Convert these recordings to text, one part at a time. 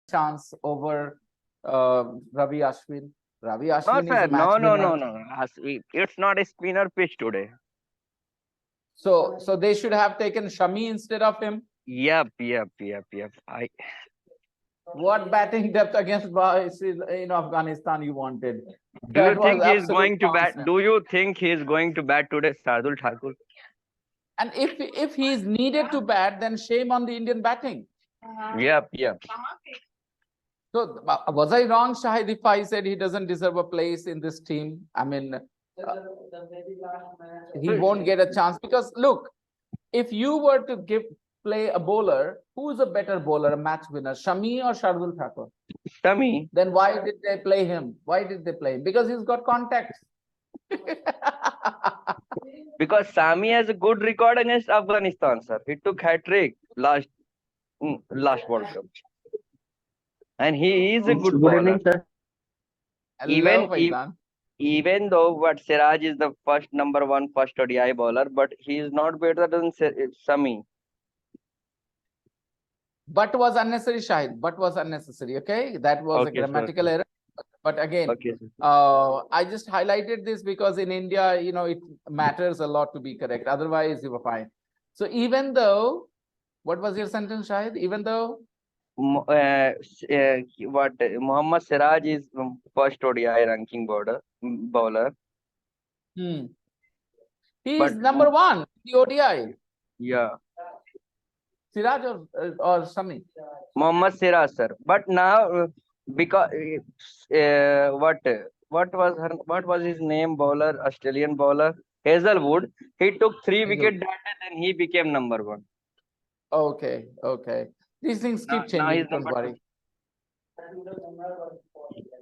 chance over Ravi Ashwin. Ravi No, Ashwin is sir. a match No, no, winner. no, no. It's not a spinner pitch today. So they should have taken Shami instead of him. Yep, yep, yep, yep. What batting depth against Afghanistan you wanted? Do you That was think he is absolute going to bat? nonsense. Do you think he is going to bat today, Shardul Thakur? And if he is needed to bat, then shame on the Indian batting. Yep, yep. So was I wrong, Shahid, if I said he doesn't deserve a place in this team? I mean, he won't get a chance because look, if you were to play a bowler, who's a better bowler, a match winner, Shami or Shardul Thakur? Shami. Then why did they play him? Why did they play him? Because he's got contacts. Because Sami has a good record against Afghanistan, sir. He took hat-trick last World Cup. And he is a good Good bowler. evening, sir. Hello, Even Faizan. even though what Siraj is the number one first ODI bowler, but he is not better than Sami. But was unnecessary, Shahid. But was unnecessary. Okay, that was a Okay, sir. grammatical error. But again, Okay, sir. I just highlighted this because in India, it matters a lot to be correct. Otherwise, you were fine. So even though, what was your sentence, Shahid? Even though Muhammad Siraj is first ODI ranking bowler. he is But number one, the ODI. yeah, Siraj or Shami? Muhammad Siraj, sir. But now because what was his name? Bowler, Australian bowler Hazelwood. He took 3 wicket that then he became number one. Okay. These things keep Now he's changing. Don't number worry. two.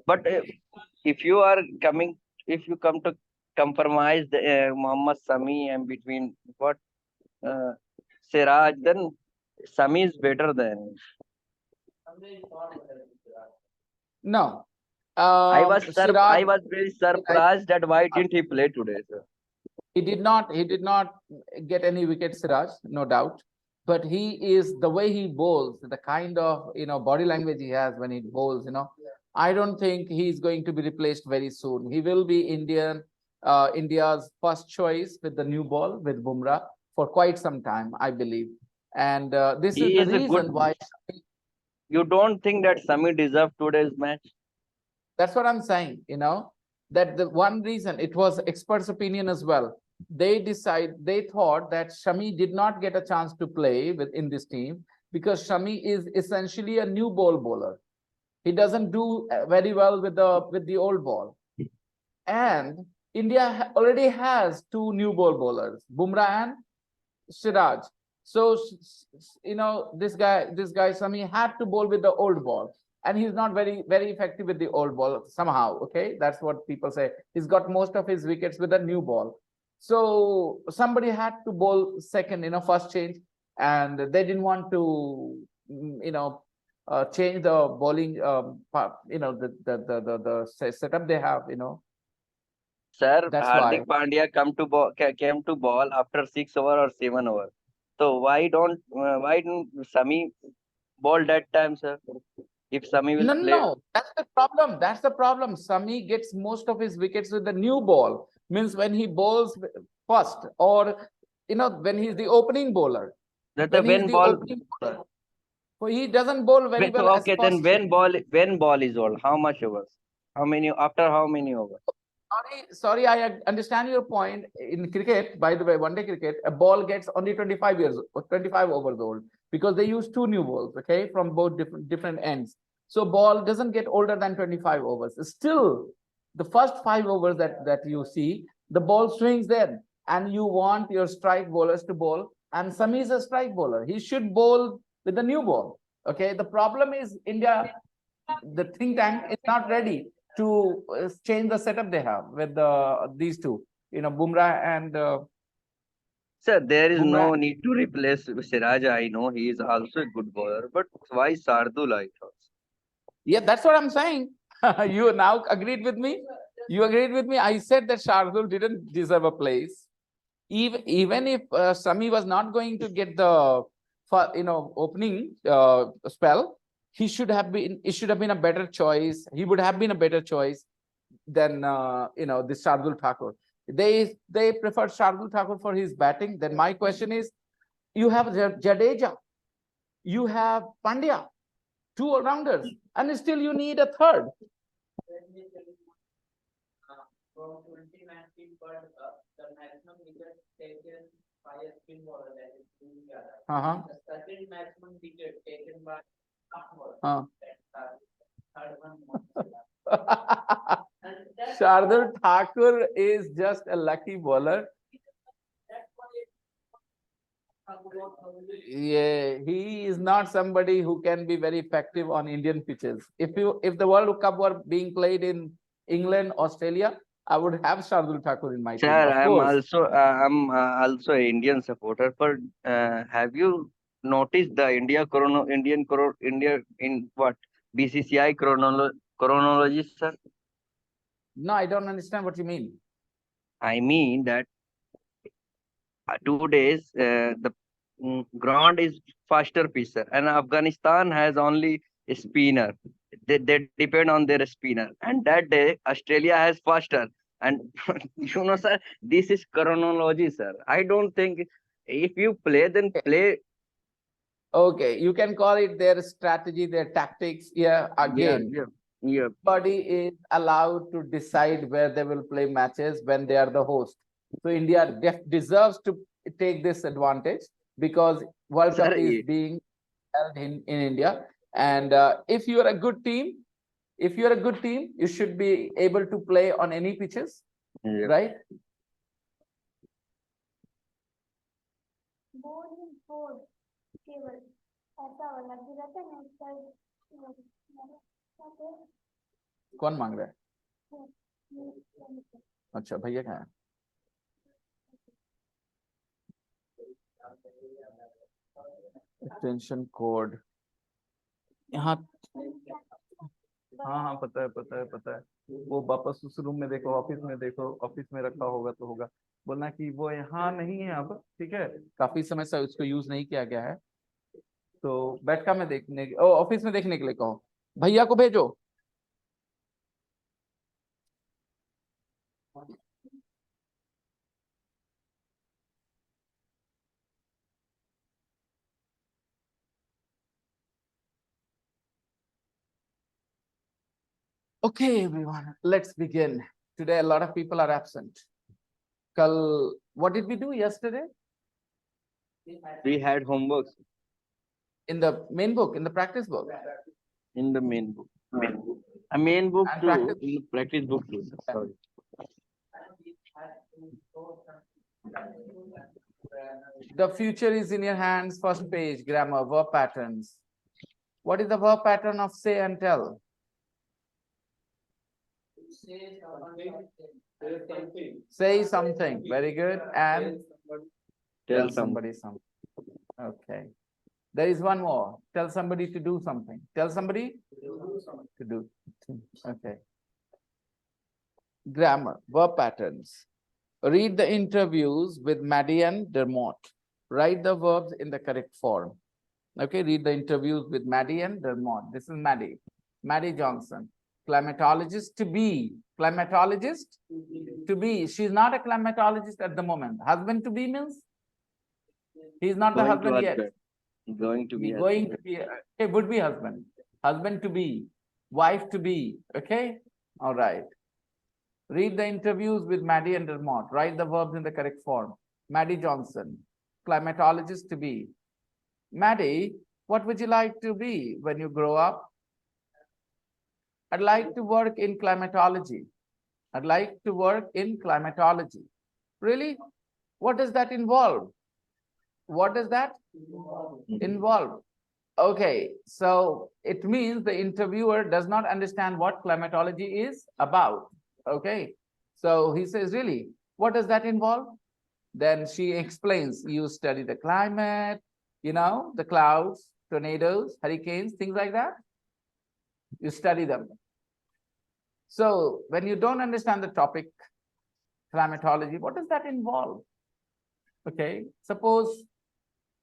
But if you come to compromise the Muhammad Sami and between Siraj, then Sami is better than. No. I Siraj, was very surprised that why didn't he play today, sir? he did not get any wickets, Siraj, no doubt. But he is the way he bowls, the kind of body language he has when he bowls, I don't think he's going to be replaced very soon. He will be India's first choice with the new ball with Bumrah for quite some time, I believe. And this is He the is a good. reason why. You don't think that Sami deserved today's match? That's what I'm saying, that the one reason, it was experts' opinion as well. They thought that Shami did not get a chance to play in this team because Shami is essentially a new ball bowler. He doesn't do very well with the old ball. And India already has two new ball bowlers, Bumrah and Siraj. So this guy Shami had to bowl with the old ball, and he's not very effective with the old ball somehow. Okay, that's what people say. He's got most of his wickets with the new ball. So somebody had to bowl second, first change, and they didn't want to, change the bowling, the setup they have, Sir, That's why. Hardik Pandya came to ball after 6 over or 7 over. So why don't Sami bowl that time, sir? If Sami will play. No, that's the problem. That's the problem. Sami gets most of his wickets with the new ball. Means when he bowls first, or when he's the opening bowler. That When he's when the ball. opening bowler. So he doesn't bowl very well as Okay, then first. when ball is old, how much overs? After how many overs? Sorry, I understand your point. In cricket, by the way, one day cricket, a ball gets only 25 years or 25 overs old because they use two new balls, okay, from both different ends. So ball doesn't get older than 25 overs. Still, the first 5 overs that you see, the ball swings there, and you want your strike bowlers to bowl. And Sami is a strike bowler. He should bowl with the new ball. Okay. The problem is India, the think tank is not ready to change the setup they have with these two, Bumrah and. Sir, there is Bumrah. no need to replace Siraj. I know he is also a good bowler, but why Sardul? I thought. Yeah, that's what I'm saying. You now agreed with me. You agreed with me. I said that Shardul didn't deserve a place. Even if Sami was not going to get the opening spell, he should have been, it should have been a better choice. He would have been a better choice than this Shardul Thakur. They preferred Shardul Thakur for his batting. Then my question is, you have Jadeja, you have Pandya, two all-rounders, and still you need a third. From 2019, but the maximum wicket taken by a spin bowler, that is the second maximum wicket taken by third one. Shardul Thakur is just a lucky bowler. Yeah, he is not somebody who can be very effective on Indian pitches. If the World Cup were being played in England, Australia, I would have Shardul Thakur in my team. Sir, Of course. I'm also an Indian supporter. But have you noticed the India in what BCCI chronology, sir? No, I don't understand what you mean. I mean that 2 days the ground is faster pitch, sir, and Afghanistan has only a spinner. They depend on their spinner, and that day Australia has faster. And sir, this is chronology, sir. I don't think if you play, then play. Okay, you can call it their strategy, their tactics. Yeah, again. Yeah. Everybody is allowed to decide where they will play matches when they are the host. So India deserves to take this advantage because World Cup is being held in India. And if you are a good team, you should be able to play on any pitches, right? कौन मांग रहा है? अच्छा, भैया कहाँ है? Extension code यहाँ, हाँ पता है वो वापस उस रूम में देखो, ऑफिस में रखा होगा तो होगा। बोलना कि वो यहाँ नहीं है अब, ठीक है, काफी समय से उसको यूज नहीं किया गया है, तो बैठका में देखने, ऑफिस में देखने के लिए कहो, भैया को भेजो। Okay, everyone, let's begin. Today, a lot of people are absent. Kal, what did we do yesterday? We had homework in the main book, in the practice book. In the main book. A main book and too. practice. In the practice book too. Sorry. The future is in your hands. First page, grammar, verb patterns. What is the verb pattern of say and tell? Say something. Very good. And tell somebody something. Okay. There is one more. Tell somebody to do something. Tell somebody to do. Okay. Grammar, verb patterns. Read the interviews with Maddie and Dermot. Write the verbs in the correct form. Okay, read the interviews with Maddie and Dermot. This is Maddie. Maddie Johnson. Climatologist to be. Climatologist to be. She's not a climatologist at the moment. Husband to be means? He's not the husband yet. Going to be. Okay, would be husband. Husband to be. Wife to be. Okay? All right. Read the interviews with Maddie and Dermot. Write the verbs in the correct form. Maddie Johnson. Climatologist to be. Maddie, what would you like to be when you grow up? I'd like to work in climatology. I'd like to work in climatology. Really? What does that involve? What does that involve? Okay, so it means the interviewer does not understand what climatology is about. Okay, so he says, really, what does that involve? Then she explains, you study the climate, you know, the clouds, tornadoes, hurricanes, things like that. You study them. So when you don't understand the topic, climatology, what does that involve? Okay, suppose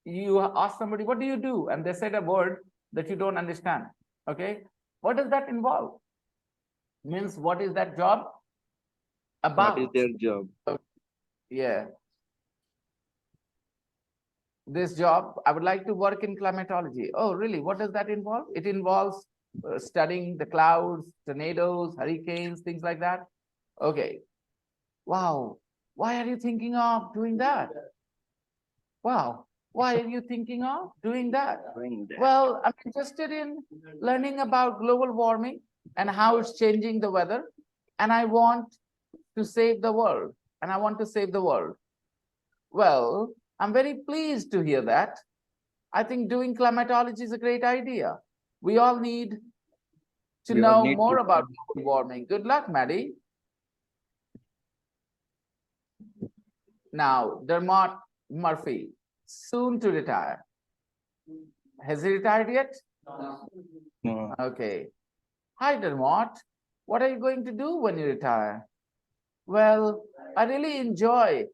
you ask somebody, what do you do? And they said a word that you don't understand. Okay, what does that involve? Means what is that job What is about? their job? Yeah, this job, I would like to work in climatology. Oh, really? What does that involve? It involves studying the clouds, tornadoes, hurricanes, things like that. Okay. Wow. Why are you thinking of doing that? Wow. Why are you thinking of doing that? Doing that. Well, I'm interested in learning about global warming and how it's changing the weather. And I want to save the world. And I want to save the world. Well, I'm very pleased to hear that. I think doing climatology is a great idea. We all need to We all know need more to. about global warming. Good luck, Maddie. Now, Dermot Murphy, soon to retire. Has he retired yet? No. Okay. Hi, Dermot. What are you going to do when you retire? Well, I really enjoy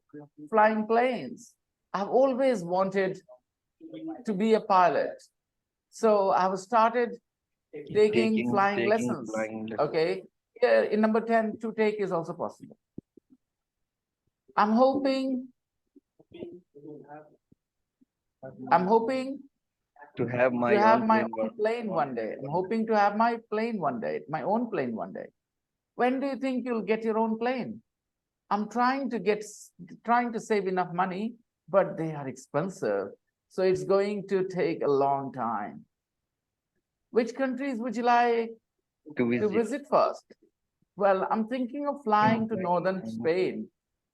flying planes. I've always wanted to be a pilot. So I've started taking flying Taking lessons. flying lessons. Okay. Yeah, in number 10, to take is also possible. I'm hoping To have to my have own my plane. own plane one day. I'm hoping to have my plane one day, my own plane one day. When do you think you'll get your own plane? I'm trying to save enough money, but they are expensive. So it's going to take a long time. Which countries would you like To to visit. visit first? Well, I'm thinking of flying to northern Spain.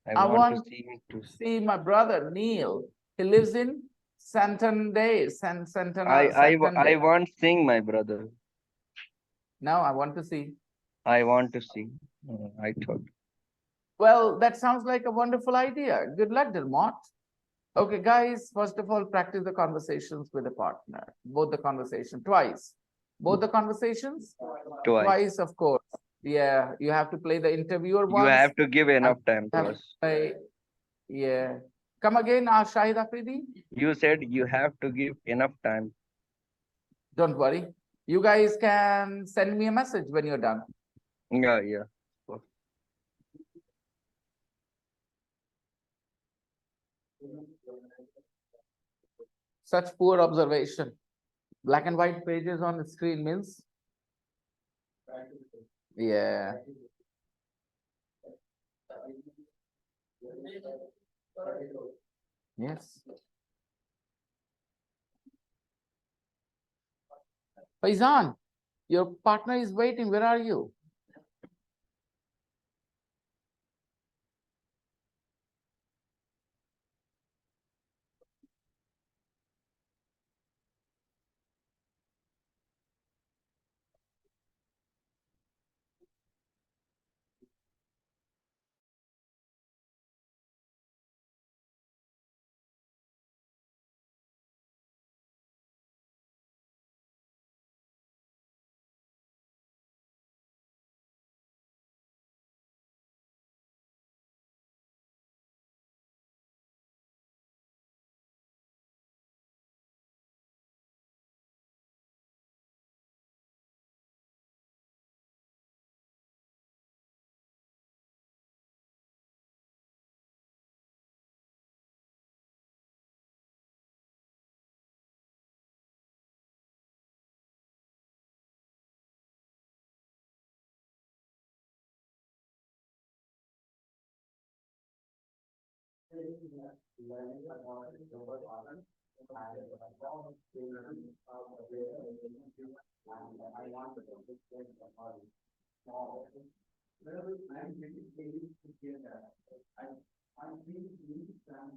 I I want to want see to see my brother Neil. He lives in Santander, I Santander. want sing my brother. Now I want to see. I want to see. I thought. Well, that sounds like a wonderful idea. Good luck, Dermot. Okay, guys, first of all, practice the conversations with a partner. Both the conversation twice. Both the conversations Twice. twice, of course. Yeah, you have to play the interviewer You once. have to give And enough time you to have to us. play, yeah. Come again, Shahid Afridi. You said you have to give enough time. Don't worry. You guys can send me a message when you're done. Yeah, yeah. Such poor observation. Black and white pages on the screen means, yeah. Yes. Faizan, your partner is waiting. Where are you?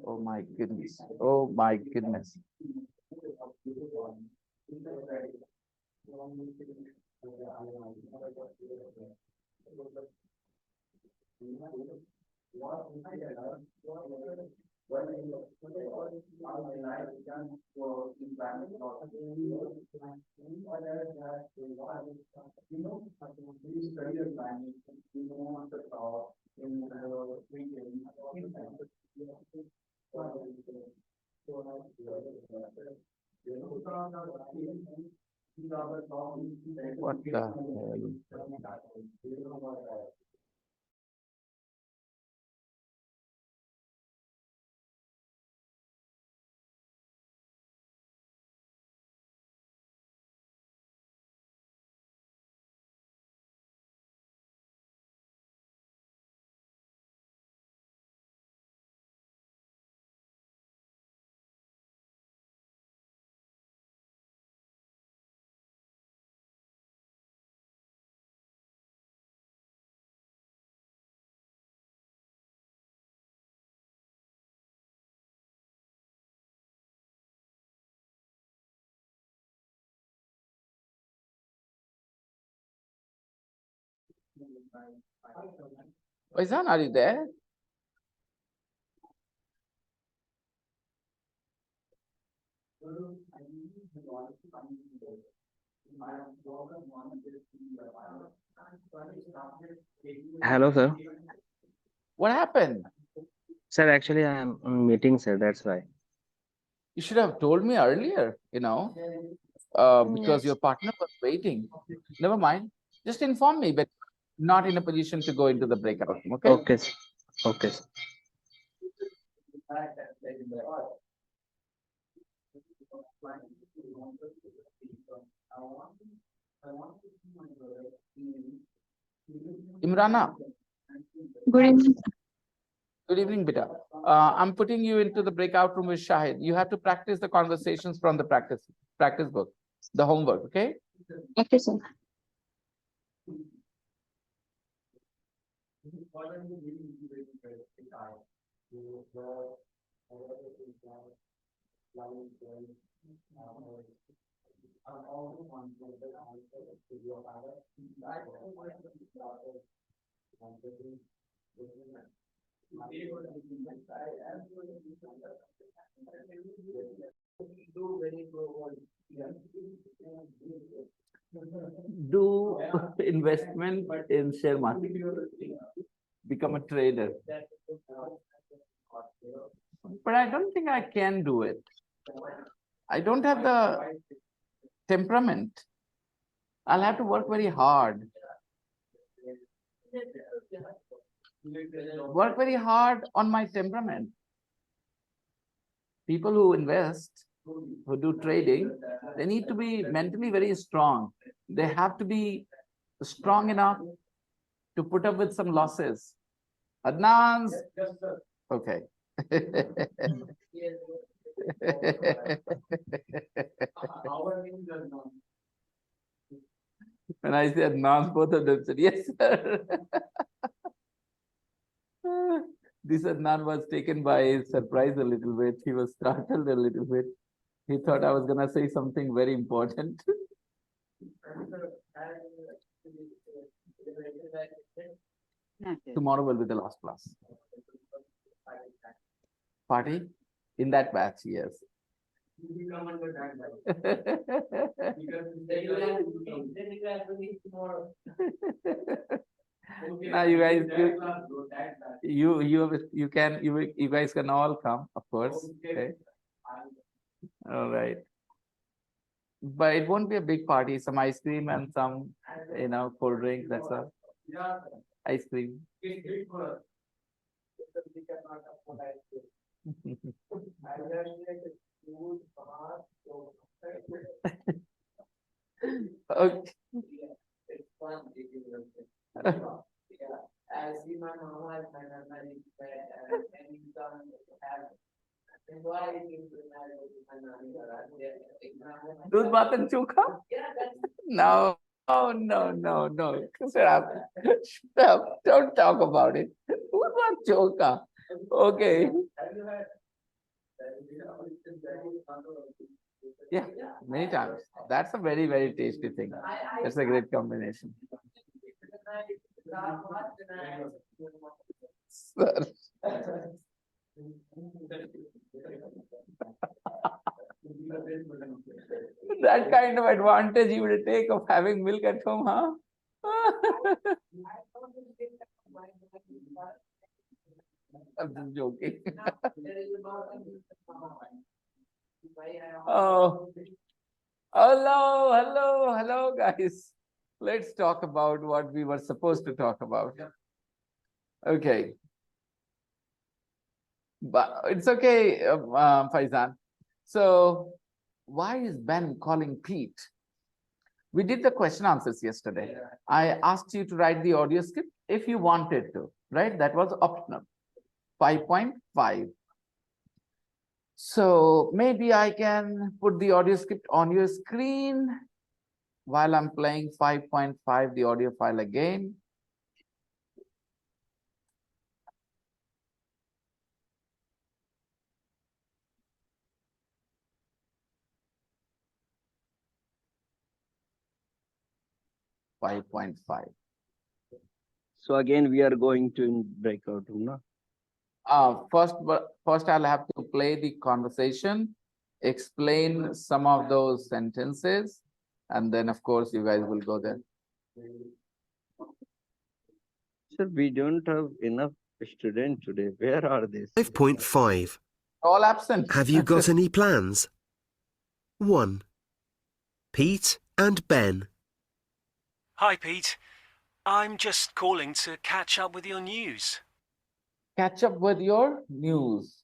Oh my goodness. Oh my goodness. the hell? Faizan, are you there? Hello, sir. What happened? Sir, actually, I am in meeting, sir. That's why. You should have told me earlier, because your Yes. partner was waiting. Never mind. Just inform me, but not in a position to go into the breakout room, okay? Okay, sir. Okay, sir. Imrana, Good evening. good evening, beta. I'm putting you into the breakout room with Shahid. You have to practice the conversations from the practice book, the homework, okay? Okay, sir. Do investment in share market, become a trader. But I don't think I can do it. I don't have the temperament. I'll have to work very hard. Work very hard on my temperament. People who invest, who do trading, they need to be mentally very strong. They have to be strong enough to put up with some losses. Adnan's okay. When I said Adnan's, both of them said yes, sir. This Adnan was taken by surprise a little bit. He was startled a little bit. He thought I was gonna say something very important. Tomorrow will be the last class. Party? In that batch, yes. Now you guys, you guys can all come, of course. Okay. All right. But it won't be a big party. Some ice cream and some, cold drink. That's all. Ice cream. Okay. दूध बातन चोखा? No, oh, no, no, no. Shut up. Don't talk about it. Who's not choka? Okay. Yeah, many times. That's a very, very tasty thing. That's a great combination. Sir. That kind of advantage you would take of having milk at home, huh? I'm just joking. Oh, hello, guys. Let's talk about what we were supposed to talk about. Okay. But it's okay, Faizan. So why is Ben calling Pete? We did the question answers yesterday. I asked you to write the audio script if you wanted to, right? That was optional. 5.5. So maybe I can put the audio script on your screen while I'm playing 5.5, the audio file again. Five point five. So again, we are going to in breakout room, no? First I'll have to play the conversation, explain some of those sentences, and then of course you guys will go there. Sir, we don't have enough students today. Where are they? 5.5. All absent. Have you got any plans? 1. Pete and Ben. Hi, Pete. I'm just calling to catch up with your news. Catch up with your news.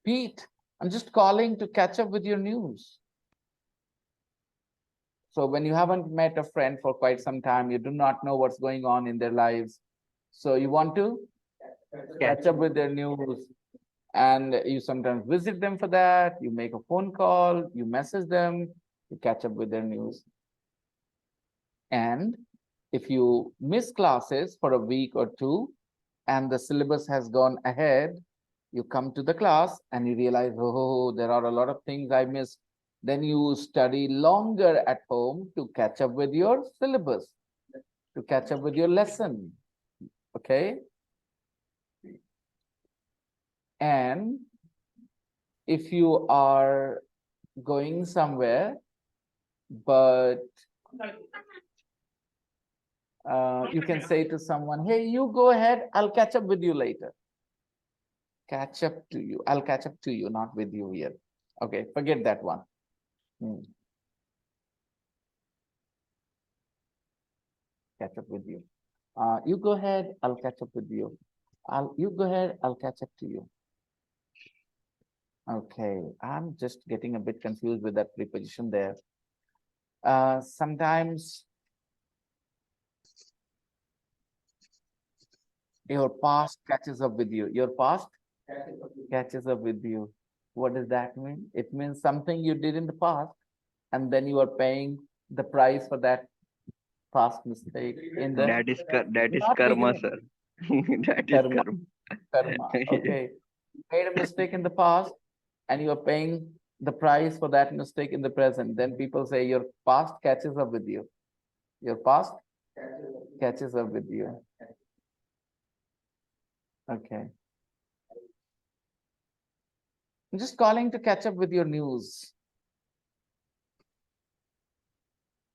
Pete, I'm just calling to catch up with your news. So when you haven't met a friend for quite some time, you do not know what's going on in their lives. So you want to catch up with their news. And you sometimes visit them for that. You make a phone call, you message them, you catch up with their news. And if you miss classes for a week or two, and the syllabus has gone ahead, you come to the class and you realize, oh, there are a lot of things I missed. Then you study longer at home to catch up with your syllabus, to catch up with your lesson. Okay. And if you are going somewhere, but you can say to someone, hey, you go ahead, I'll catch up with you later. Catch up to you. I'll catch up to you, not with you here. Okay, forget that one. Catch up with you. You go ahead, I'll catch up with you. You go ahead, I'll catch up to you. Okay, I'm just getting a bit confused with that preposition there. Sometimes your past catches up with you. Your past catches up with you. What does that mean? It means something you did in the past, and then you are paying the price for that past mistake in the That is not karma, beginning. sir. That is Karma. karma. Karma. Okay. You made a mistake in the past and you are paying the price for that mistake in the present. Then people say your past catches up with you. Your past catches up with you. Okay. I'm just calling to catch up with your news.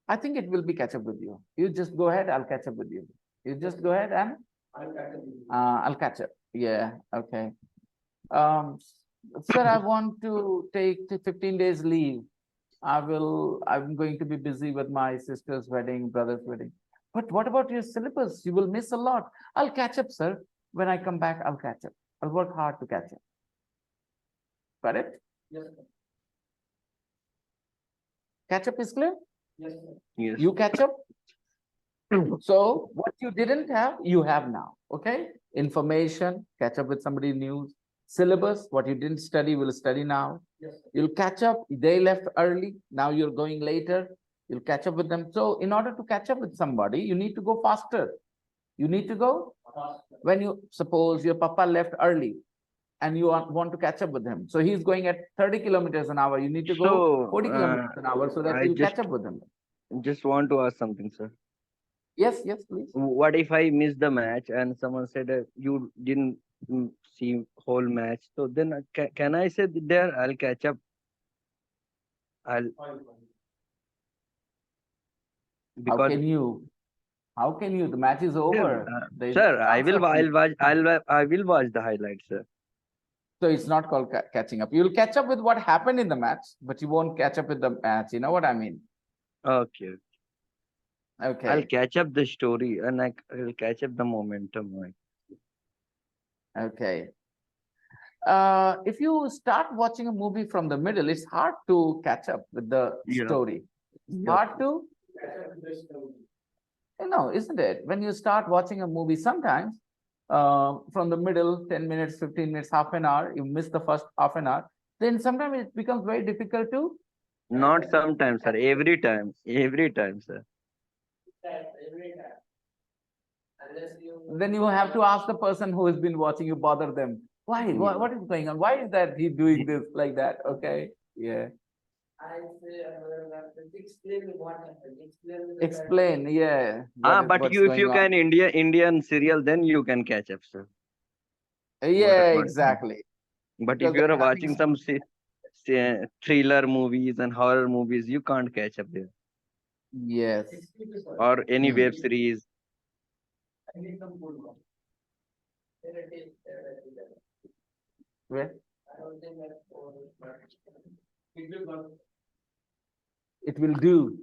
I think it will be catch up with you. You just go ahead, I'll catch up with you. You just go ahead and I'll catch up. Yeah, okay. Sir, I want to take 15 days leave. I'm going to be busy with my sister's wedding, brother's wedding. But what about your syllabus? You will miss a lot. I'll catch up, sir. When I come back, I'll catch up. I'll work hard to catch up. Got it? Yes. Catch up is clear? Yes. Yes. You catch up? So what you didn't have, you have now. Okay? Information, catch up with somebody news. Syllabus, what you didn't study, will study now. Yes. You'll catch up. They left early. Now you're going later. You'll catch up with them. So in order to catch up with somebody, you need to go faster. You need to go faster. When you suppose your papa left early and you want to catch up with him. So he's going at 30 kilometers an hour. You need to go 40 kilometers an hour so that you catch up with him. Just want to ask something, sir. Yes, please. What if I miss the match and someone said you didn't see whole match? So then can I say there I'll catch up? How can you? How can you? The match is over. Sir, I will watch the highlights, sir. So it's not called catching up. You'll catch up with what happened in the match, but you won't catch up with the match. You know what I mean? Okay. Okay. I'll catch up the story and I'll catch up the momentum. Like, Okay. If you start watching a movie from the middle, it's hard to catch up with the Yeah. story. yeah. Hard to, isn't it? When you start watching a movie, sometimes from the middle, 10 minutes, 15 minutes, half an hour, you miss the first half an hour, then sometimes it becomes very difficult to. Not sometimes, sir. Every time. Every time, sir. Then you have to ask the person who has been watching you, bother them. Why? Yeah. What is going on? Why is that he doing this like that? Okay. Yeah. Explain. Yeah. But What's if you going on? can Indian serial, then you can catch up, sir. Yeah, What- exactly. But Because if you are there's nothing. watching some thriller movies and horror movies, you can't catch up there. Yes. Or any Hmm. web series. Where? It will do.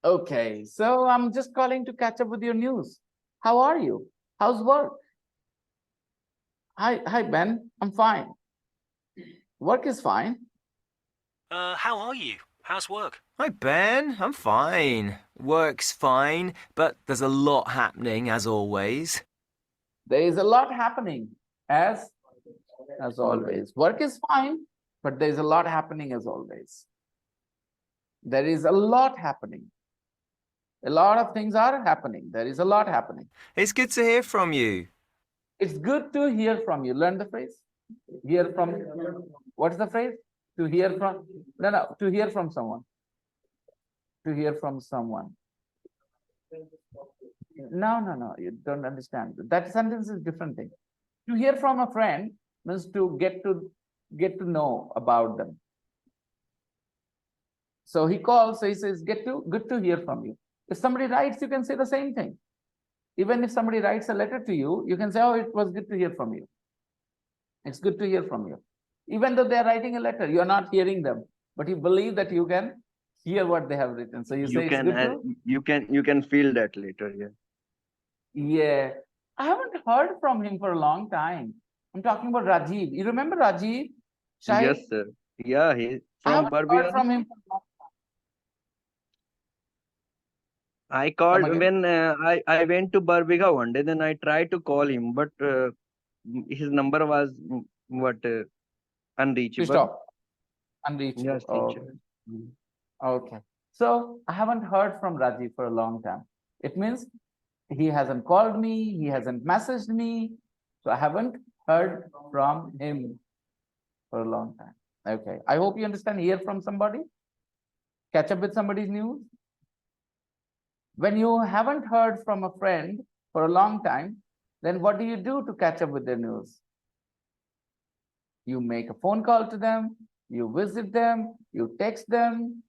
Okay, so I'm just calling to catch up with your news. How are you? How's work? Hi, Ben. I'm fine. Work is fine. How are you? How's work? Hi, Ben. I'm fine. Work's fine, but there's a lot happening as always. There is a lot happening as always. Work is fine, but there is a lot happening as always. There is a lot happening. A lot of things are happening. There is a lot happening. It's good to hear from you. It's good to hear from you. Learn the phrase. Hear from. What's the phrase? To hear from. No. To hear from someone. To hear from someone. No. You don't understand. That sentence is different thing. To hear from a friend means to get to know about them. So he calls. So he says, good to hear from you. If somebody writes, you can say the same thing. Even if somebody writes a letter to you, you can say, oh, it was good to hear from you. It's good to hear from you. Even though they're writing a letter, you're not hearing them, but you believe that you can hear what they have written. So you say it's good to. You can feel that later, yeah. Yeah. I haven't heard from him for a long time. I'm talking about Rajiv. You remember Rajiv? Shahid? Yes, sir. Yeah, he I from haven't heard Birmingham. from him for a long I called again? when I went to Birmingham one day. Then I tried to call him, but his number was Switched unreachable. off. Unreachable. Yes, Oh, teacher. okay. So I haven't heard from Rajiv for a long time. It means he hasn't called me, he hasn't messaged me. So I haven't heard from him for a long time. Okay. I hope you understand. Hear from somebody, catch up with somebody's news. When you haven't heard from a friend for a long time, then what do you do to catch up with their news? You make a phone call to them, you visit them, you text them,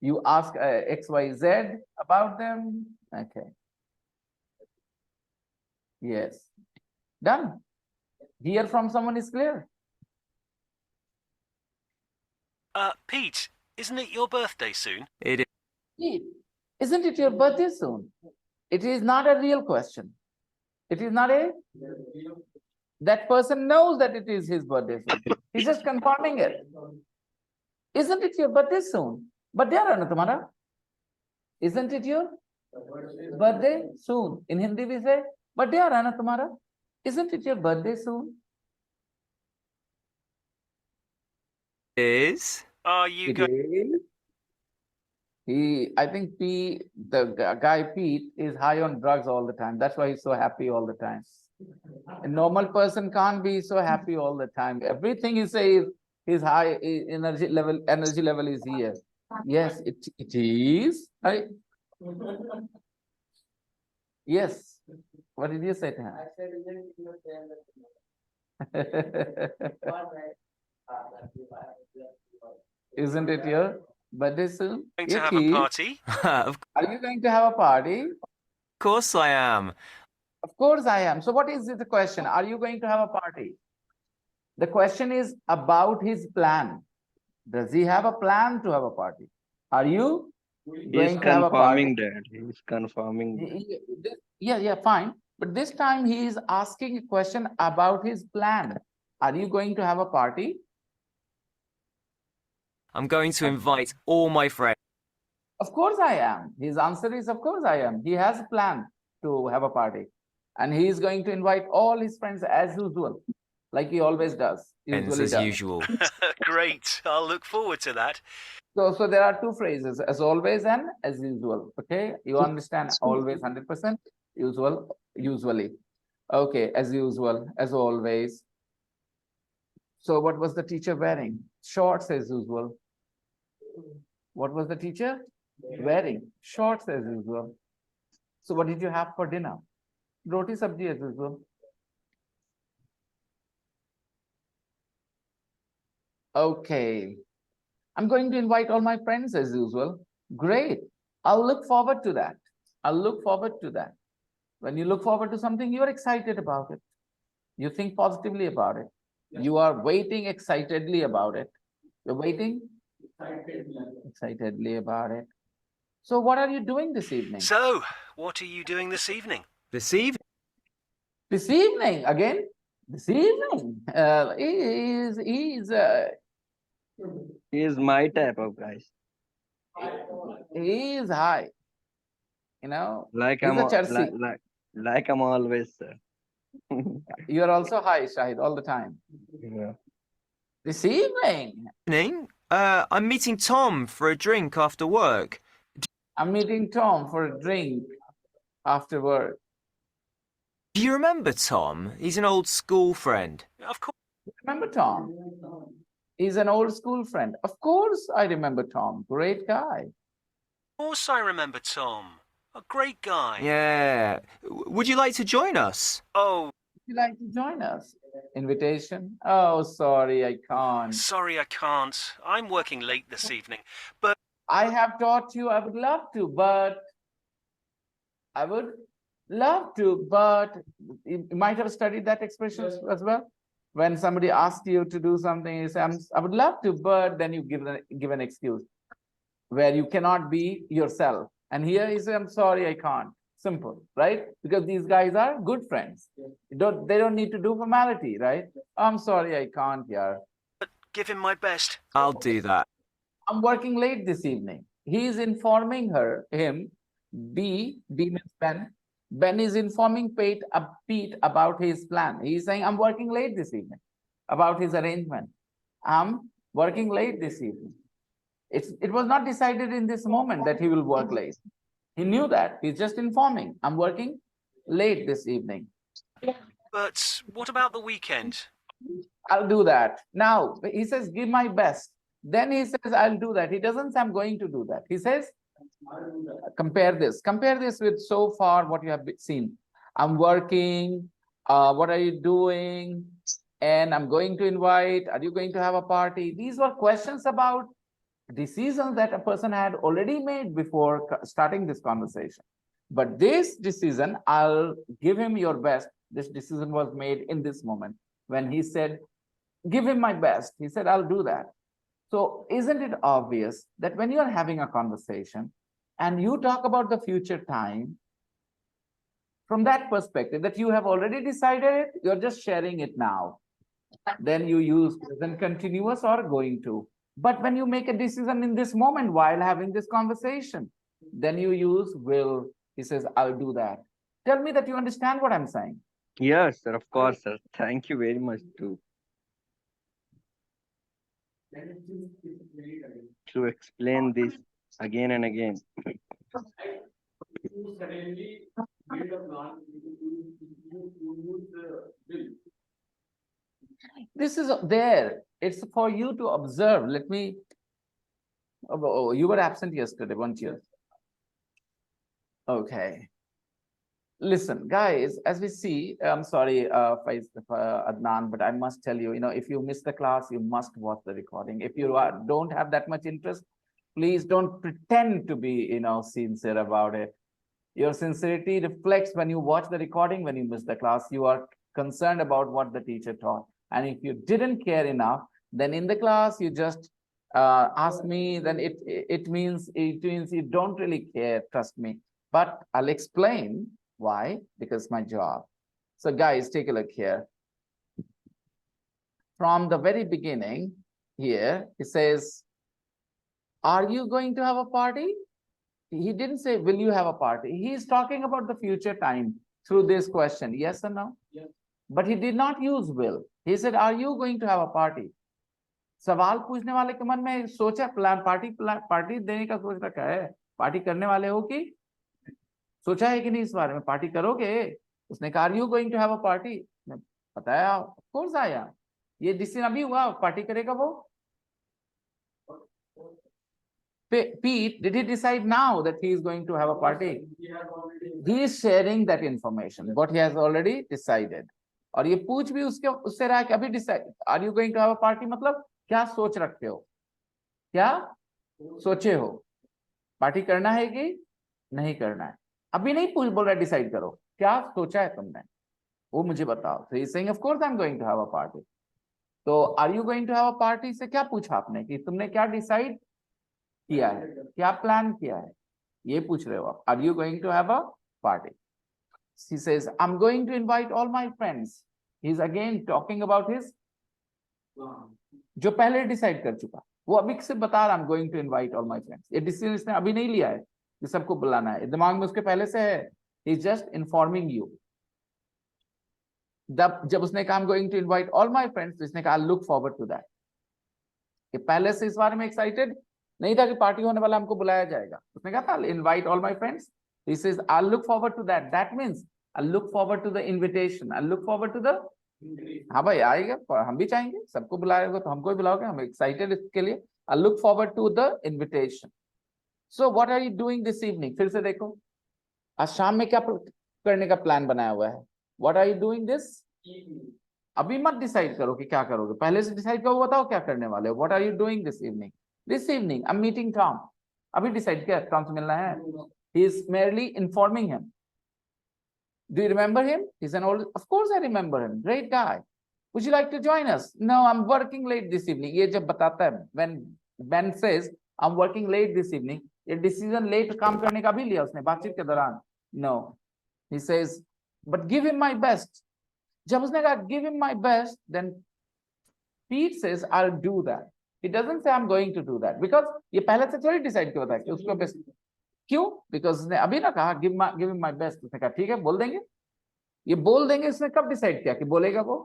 you ask XYZ about them. Okay. Yes. Done. Hear from someone is clear. Pete, isn't it your birthday soon? It Pete, isn't it your birthday soon? It is not a real question. It is not a. That person knows that it is his birthday soon. He's just confirming it. Isn't it your birthday soon? Birthday आ रहा है ना तुम्हारा? Isn't it your birthday soon? In Hindi we say birthday आ रहा है ना तुम्हारा? Isn't it your birthday soon? is. Are you It going? is. I think the guy Pete is high on drugs all the time. That's why he's so happy all the time. A normal person can't be so happy all the time. Everything he says, his high energy level is here. Yes, it is. Yes. What did you say to him? Isn't it your birthday soon? Going to Yeah, have a Keith. party? Of Are you going to have a party? course I am. Of course I am. So what is the question? Are you going to have a party? The question is about his plan. Does he have a plan to have a party? Are you He's going to have a party? confirming that. He's confirming that. Yeah, fine. But this time he is asking a question about his plan. Are you going to have a party? I'm going to invite all my friends. Of course I am. His answer is, of course I am. He has a plan to have a party. And he is going to invite all his friends as usual, like he always does. Usually As does. usual. Great. I'll look forward to that. So there are two phrases, as always and as usual. Okay, you understand always 100%, usual, usually. Okay, as usual, as always. So what was the teacher wearing? Shorts as usual. What was the teacher wearing? Shorts as usual. So what did you have for dinner? Roti sabji as usual. Okay. I'm going to invite all my friends as usual. Great. I'll look forward to that. I'll look forward to that. When you look forward to something, you're excited about it. You think positively about it. You are waiting excitedly about it. You're waiting excitedly about it. So what are you doing this evening? So, what are you doing this evening? This evening, This evening, again, this evening. He is my type of guys. He is high. You know, Like he's I'm a al- Chelsea. like I'm always, sir. You are also high, Shahid, all the time. Yeah. This evening, I'm meeting Tom for a drink after work. I'm meeting Tom for a drink after work. Do you remember Tom? He's an old school friend. Of course. Remember Tom? He's an old school friend. Of course, I remember Tom. Great guy. I remember Tom. A great guy. Yeah. Would you like to join us? Oh, Would you like to join us? Invitation? Oh, sorry, I can't. sorry I can't. I'm working late this evening. But I have taught you, I would love to, but I would love to, but you might have studied that expression as well. When somebody asks you to do something, you say, I would love to, but then you give an excuse where you cannot be yourself. And here you say, I'm sorry, I can't. Simple, right? Because these guys are good friends. They don't need to do formality, right? I'm sorry, I can't, yeah. give him my best. I'll do that. I'm working late this evening. He is informing him, B means Ben. Ben is informing Pete about his plan. He's saying, I'm working late this evening, about his arrangement. I'm working late this evening. It was not decided in this moment that he will work late. He knew that. He's just informing, I'm working late this evening. But what about the weekend? I'll do that. Now, he says, give my best. Then he says, I'll do that. He doesn't say, I'm going to do that. He says, compare this with so far what you have seen. I'm working. What are you doing? And I'm going to invite. Are you going to have a party? These were questions about decisions that a person had already made before starting this conversation. But this decision, I'll give him your best. This decision was made in this moment when he said, give him my best. He said, I'll do that. So isn't it obvious that when you're having a conversation and you talk about the future time, from that perspective that you have already decided it, you're just sharing it now. Then you use present continuous or going to. But when you make a decision in this moment while having this conversation, then you use will. He says, I'll do that. Tell me that you understand what I'm saying. Yes, sir. Of course, sir. Thank you very much to explain this again and again. This is there. It's for you to observe. Let me. Oh, you were absent yesterday, weren't you? Okay. Listen, guys, as we see, I'm sorry, Adnan, but I must tell you, if you miss the class, you must watch the recording. If you don't have that much interest, please don't pretend to be, sincere about it. Your sincerity reflects when you watch the recording, when you miss the class, you are concerned about what the teacher taught. And if you didn't care enough, then in the class, you just ask me, then it means you don't really care, trust me. But I'll explain why, because my job. So guys, take a look here. From the very beginning here, it says, are you going to have a party? He didn't say, will you have a party? He's talking about the future time through this question, yes or no? Yes. But he did not use will. He said, are you going to have a party? सवाल पूछने वाले के मन में सोचा plan party देने का सोच रखा है, पार्टी करने वाले हो कि सोचा है कि नहीं इस बारे में, पार्टी करोगे? उसने कहा, are you going to have a party? बताया, ऑफ कोर्स आया, ये डिसीजन अभी हुआ, पार्टी करेगा वो. Pete, did he decide now that he is going to have a party? He is sharing that information, what he has already decided. और ये पूछ भी उससे रहा है कि अभी decide, are you going to have a party, मतलब क्या सोच रखते हो, क्या सोचे हो, पार्टी करना है कि नहीं करना है? अभी नहीं पूछ बोल रहा डिसाइड करो, क्या सोचा है तुमने, वो मुझे बताओ. So he is saying, of course I'm going to have a party. तो are you going to have a party से क्या पूछा आपने, कि तुमने क्या डिसाइड किया है, क्या प्लान किया है, ये पूछ रहे हो आप. Are you going to have a party? He says, I'm going to invite all my friends. He's again talking about his जो पहले डिसाइड कर चुका, वो अभी से बता रहा, I'm going to invite all my friends. ये डिसीजन इसने अभी नहीं लिया है कि सबको बुलाना है, दिमाग में उसके पहले से है. He's just informing you. जब उसने कहा I'm going to invite all my friends, तो इसने कहा I'll look forward to that. कि पहले से इस बारे में एक्साइटेड नहीं था कि पार्टी होने वाला, हमको बुलाया जाएगा. उसने कहा था I'll invite all my friends. He says I'll look forward to that. That means I'll look forward to the invitation. I'll look forward to the, हाँ भाई आएगा, हम भी चाहेंगे, सबको बुलाएगा तो हमको भी बुलाओगे, हम एक्साइटेड इसके लिए. I'll look forward to the invitation. So what are you doing this evening? फिर से देखो, आज शाम में क्या करने का प्लान बनाया हुआ है. What are you doing this? अभी मत डिसाइड करो कि क्या करोगे, पहले से डिसाइड करो, बताओ क्या करने वाले हो. What are you doing this evening? This evening I'm meeting Tom. अभी डिसाइड किया टॉम से मिलना है. He is merely informing him. Do you remember him? He's an old, of course I remember him, great guy. Would you like to join us? No, I'm working late this evening. ये जब बताता है, when Ben says I'm working late this evening, ये decision late काम करने का भी लिया उसने बातचीत के दौरान. No, he says, but give him my best. जब उसने कहा give him my best, then Pete says I'll do that. He doesn't say I'm going to do that, because ये पहले से थोड़ी decide किया था कि उसको best. क्यों? Because उसने अभी ना कहा give him my best. उसने कहा ठीक है बोल देंगे, ये बोल देंगे. उसने कब डिसाइड किया कि बोलेगा वो?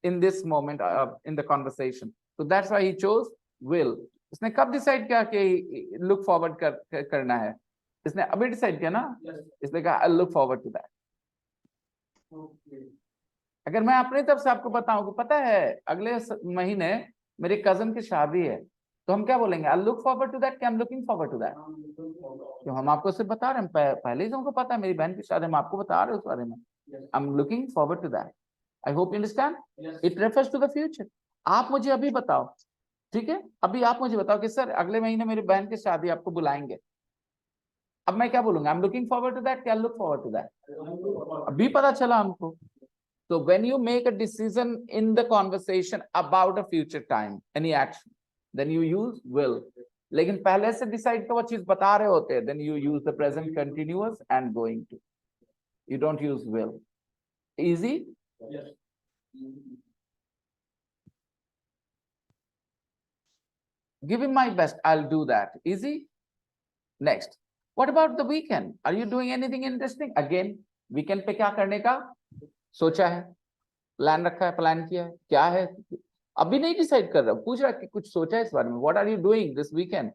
In this moment, in the conversation. So that's why he chose will. उसने कब डिसाइड किया कि look forward करना है? इसने अभी डिसाइड किया ना, इसने कहा I'll look forward to that. अगर मैं अपनी तरफ से आपको बताऊं कि पता है अगले महीने मेरे कजन की शादी है, तो हम क्या बोलेंगे? I'll look forward to that, क्या I'm looking forward to that? क्यों? हम आपको सिर्फ बता रहे हैं, पहले ही हमको पता है मेरी बहन की शादी, हम आपको बता रहे हैं उस बारे में. I'm looking forward to that. I hope you understand. It refers to the future. आप मुझे अभी बताओ, ठीक है, अभी आप मुझे बताओ कि सर अगले महीने मेरी बहन की शादी, आपको बुलाएंगे. अब मैं क्या बोलूंगा? I'm looking forward to that, क्या look forward to that? अभी पता चला हमको. So when you make a decision in the conversation about a future time, any action, then you use will. लेकिन पहले से डिसाइड तो वो चीज बता रहे होते हैं, then you use the present continuous and going to. You don't use will. Easy? Yes. Give him my best, I'll do that. Easy? Next. What about the weekend? Are you doing anything interesting? Again, weekend पे क्या करने का सोचा है, plan रखा है, plan किया है, क्या है? अभी नहीं डिसाइड कर रहा, पूछ रहा कि कुछ सोचा है इस बारे में. What are you doing this weekend?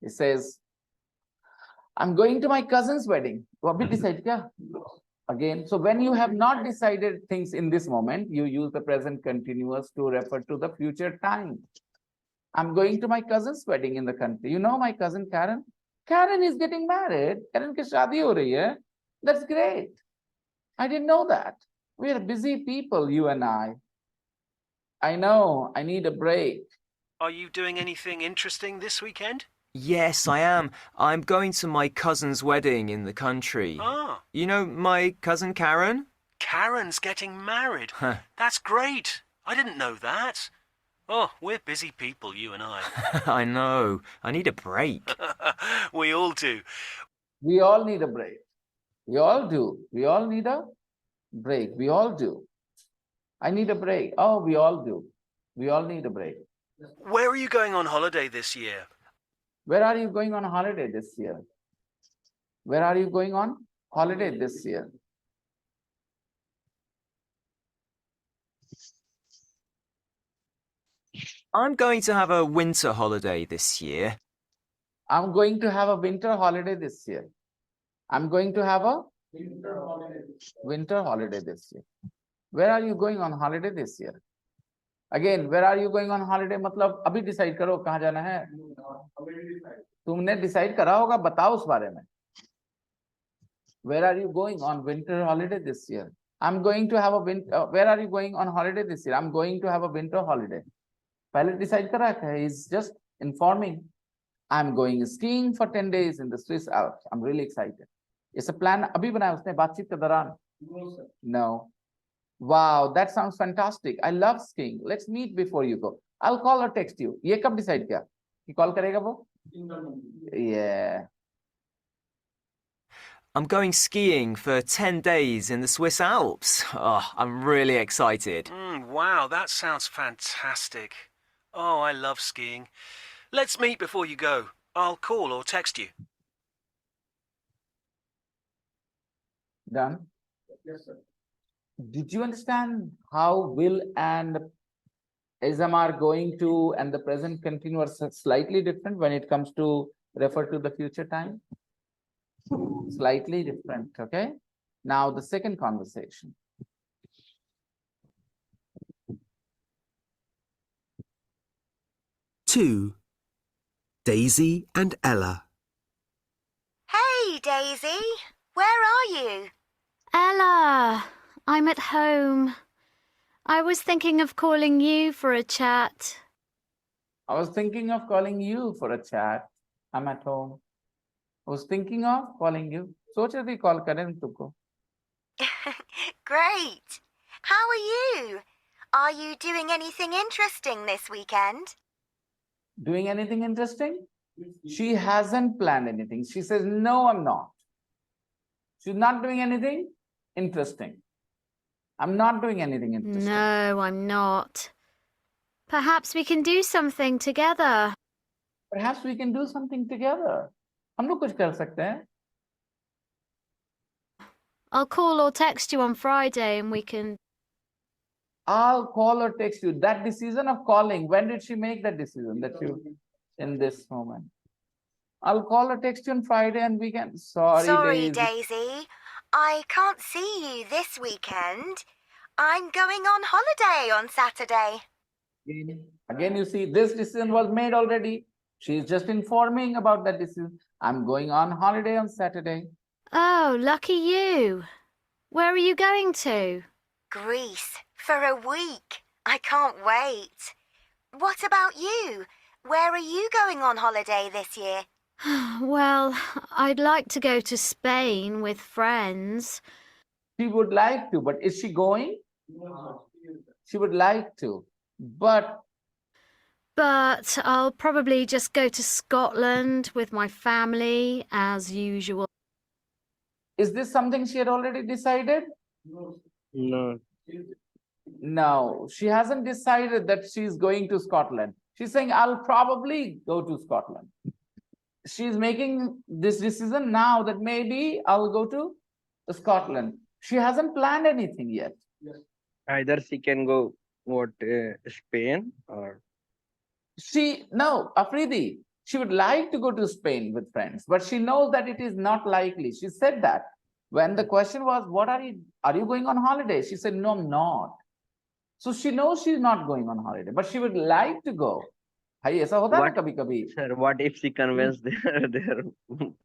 He says, I'm going to my cousin's wedding. तो अभी डिसाइड किया? Again, so when you have not decided things in this moment, you use the present continuous to refer to the future time. I'm going to my cousin's wedding in the country. You know my cousin Karen? Karen is getting married. Karen की शादी हो रही है. That's great. I didn't know that. We are busy people, you and I. I know, I need a break. Are you doing anything interesting this weekend? Yes, I am. I'm going to my cousin's wedding in the country. Ah, You know my cousin Karen? Karen's getting married. Huh. That's great. I didn't know that. Oh, we're busy people, you and I. I know. I need a break. We all do. We all need a break. We all do. We all need a break. We all do. I need a break. Oh, we all do. We all need a break. Where are you going on holiday this year? Where are you going on holiday this year? Where are you going on holiday this year? I'm going to have a winter holiday this year. I'm going to have a winter holiday this year. I'm going to have a winter holiday this year. Where are you going on holiday this year? Again, where are you going on holiday? मतलब अभी decide करो कहाँ जाना है. तुमने decide करा होगा, बताओ उस बारे में. Where are you going on winter holiday this year? I'm going to have a winter. Where are you going on holiday this year? I'm going to have a winter holiday. पहले decide करा है. He's just informing. I'm going skiing for 10 days in the Swiss Alps. I'm really excited. It's a plan अभी बनाया उसने बातचीत के दौरान. No. Wow, that sounds fantastic. I love skiing. Let's meet before you go. I'll call or text you. ये कब decide किया? कि call करेगा वो? Yeah. I'm going skiing for 10 days in the Swiss Alps. Oh, I'm really excited. Wow, that sounds fantastic. Oh, I love skiing. Let's meet before you go. I'll call or text you. Done? Yes, sir. Did you understand how will and ism are going to and the present continuous are slightly different when it comes to refer to the future time? Slightly different, okay? Now the second conversation. Two. Daisy and Ella. Hey, Daisy. Where are you? Ella, I'm at home. I was thinking of calling you for a chat. I was thinking of calling you for a chat. I'm at home. I was thinking of calling you. सोच रही थी call करें तुमको. Great. How are you? Are you doing anything interesting this weekend? Doing anything interesting? She hasn't planned anything. She says, no, I'm not. She's not doing anything interesting. I'm not doing anything interesting. No, I'm not. Perhaps we can do something together. Perhaps we can do something together. हम लोग कुछ कर सकते हैं. I'll call or text you on Friday and we can... I'll call or text you. That decision of calling, when did she make that decision that you in this moment? I'll call or text you on Friday and we can. Sorry, Daisy. I can't see you this weekend. I'm going on holiday on Saturday. Again, you see, this decision was made already. She's just informing about that decision. I'm going on holiday on Saturday. Oh, lucky you. Where are you going to? Greece for a week. I can't wait. What about you? Where are you going on holiday this year? Well, I'd like to go to Spain with friends. She would like to, but is she going? No. She would like to, but I'll probably just go to Scotland with my family as usual. is this something she had already decided? No. No, she hasn't decided that she's going to Scotland. She's saying, I'll probably go to Scotland. She's making this decision now that maybe I'll go to Scotland. She hasn't planned anything yet. Either she can go Spain or No, Afridi, she would like to go to Spain with friends, but she knows that it is not likely. She said that. When the question was, what are you going on holiday? She said, no, I'm not. So she knows she's not going on holiday, but she would like to go. भाई ऐसा होता है ना कभी-कभी. Sir, what if she convinced their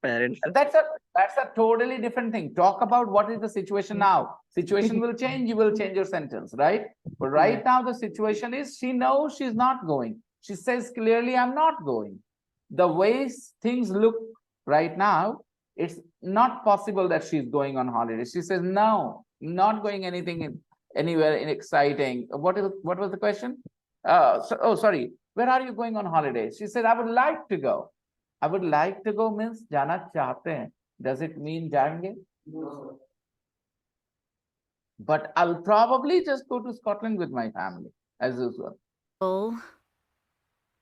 parents? That's a totally different thing. Talk about what is the situation now. Situation will change, you will change your sentence, right? But right now the situation is she knows she's not going. She says clearly, I'm not going. The way things look right now, it's not possible that she's going on holiday. She says, no, not going anywhere exciting. What was the question? Oh, sorry. Where are you going on holiday? She said, I would like to go. I would like to go means jana chahte hain. Does it mean jayenge? No. But I'll probably just go to Scotland with my family as usual. Oh.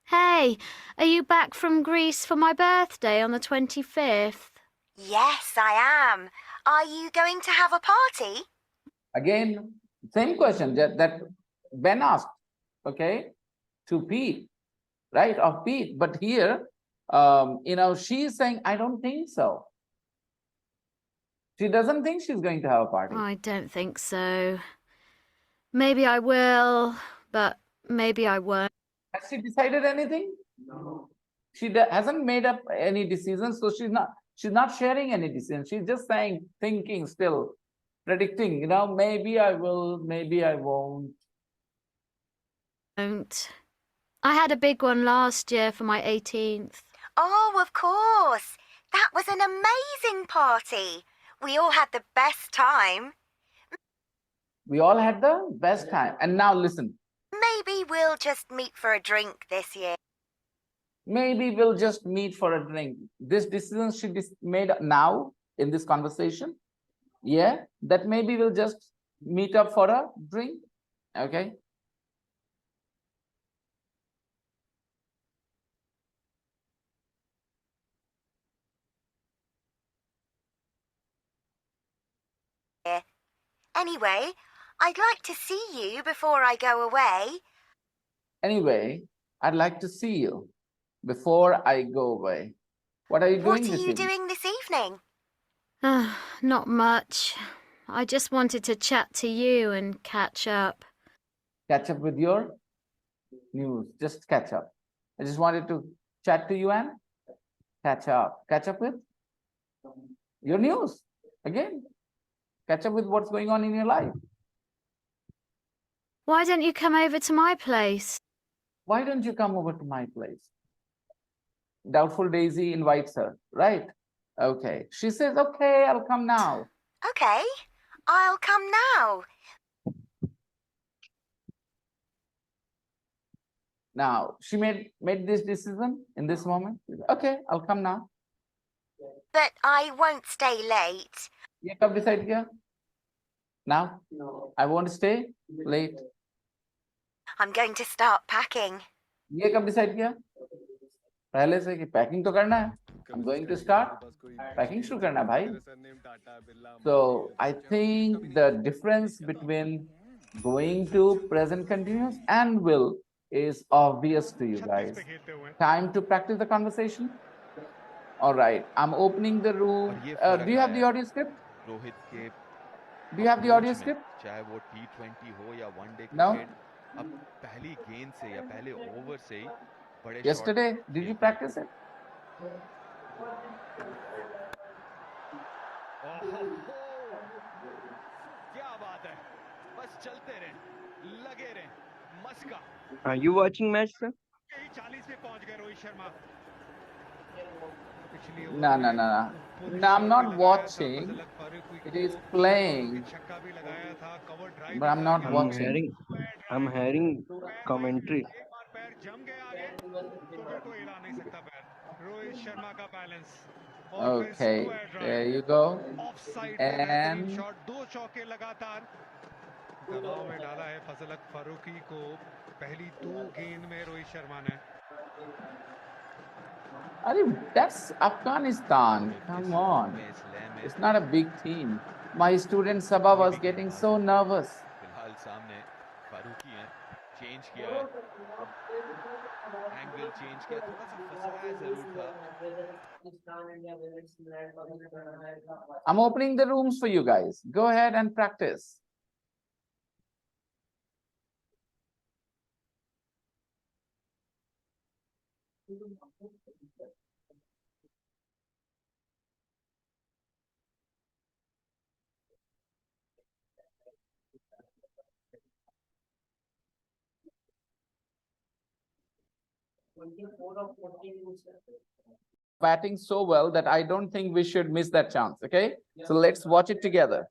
Hey, are you back from Greece for my birthday on the 25th? Yes, I am. Are you going to have a party? Again, same question that Ben asked, okay, to Pete, right, of Pete. But here, she's saying, I don't think so. She doesn't think she's going to have a party. I don't think so. Maybe I will, but maybe I won't. Has she decided anything? No. She hasn't made up any decisions, so she's not sharing any decision. She's just saying, thinking still, predicting, maybe I will, maybe I won't. Don't. I had a big one last year for my 18th. Oh, of course. That was an amazing party. We all had the best time. We all had the best time. And now listen. Maybe we'll just meet for a drink this year. Maybe we'll just meet for a drink. This decision she made now in this conversation. Yeah, that maybe we'll just meet up for a drink. Okay. Anyway, I'd like to see you before I go away. Anyway, I'd like to see you before I go away. What are you doing What are this you evening? doing this evening? Not much. I just wanted to chat to you and catch up. Catch up with your news. Just catch up. I just wanted to chat to you and catch up. Catch up with your news. Again, catch up with what's going on in your life. Why don't you come over to my place? Why don't you come over to my place? Doubtful Daisy invites her, right? Okay. She says, okay, I'll come now. Okay, I'll come now. Now, she made this decision in this moment. Okay, I'll come now. But I won't stay late. ये कब decide किया? Now? No. I won't stay late. I'm going to start packing. ये कब decide किया? पहले से कि packing तो करना है. I'm going to start packing शुरू करना है भाई. So I think the difference between going to present continuous and will is obvious to you guys. Time to practice the conversation. All right, I'm opening the room. Do you have the audio script? Do you have the audio script? चाहे वो T20 हो या one day No. Cricket, अब पहली गेंद से या पहले ओवर से ही बड़े Yesterday, did you practice it? क्या बात है, बस चलते रहे, लगे रहे, मस्का। Are you watching match, sir? 40 पे पहुंच गए Rohit Sharma. No, no, no, no. No, I'm not watching. It is playing. But I'm not watching. I'm hearing commentary. Okay, there you go. And दबाव में डाला है फजलक फारूकी को पहली 2 गेंद में रोहित शर्मा ने। that's Afghanistan. Come on. It's not a big team. My student Sabah was getting so nervous. फिलहाल सामने फारूकी हैं, चेंज किया है, एंगल चेंज किया, थोड़ा सा फंसाया जरूर था। I'm opening the rooms for you guys. Go ahead and practice. Batting so well that I don't think we should miss that chance. Okay, so let's watch it together.